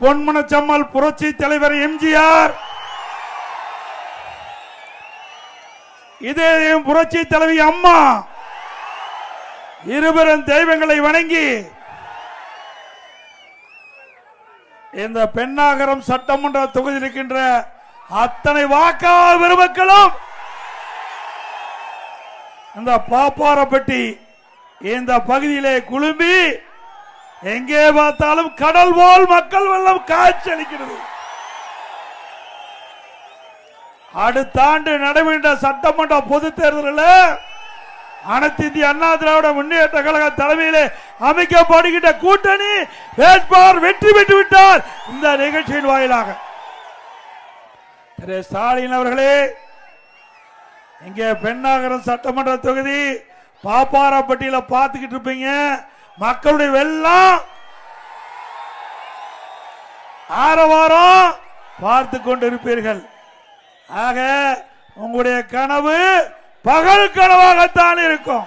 பொன்மனச்சம்மல் புரட்சி தலைவர் எம்ஜிஆர், இதே புரட்சி தலைவி அம்மா இருவரும் தெய்வங்களை வணங்கி இந்த பெண்ணாகரம் சட்டமன்ற தொகுதியில் இருக்கின்ற அத்தனை வாக்காளர் பெருமக்களும் இந்த பாப்பாரப்பட்டி இந்த பகுதியிலே குழும்பி எங்கே பார்த்தாலும் கடல் போல் மக்கள் வெள்ளம் காட்சி அளிக்கிறது. அடுத்த ஆண்டு நடைபெற்ற சட்டமன்ற பொது தேர்தலில் அனைத்து இந்திய அண்ணா திராவிட முன்னேற்ற கழக தலைமையிலே அமைக்கப்படுகின்ற கூட்டணி வேட்பாளர் வெற்றி பெற்று விட்டார். இந்த நிகழ்ச்சியின் வாயிலாக திரு ஸ்டாலின் அவர்களே, இங்கே பெண்ணாகரம் சட்டமன்ற தொகுதி பாப்பாரப்பட்டியில பார்த்துக்கிட்டு இருப்பீங்க. மக்களுடைய வெள்ளம் ஆரவாரம் பார்த்து கொண்டிருப்பீர்கள். ஆக உங்களுடைய கனவு பகல் கனவாகத்தான் இருக்கும்.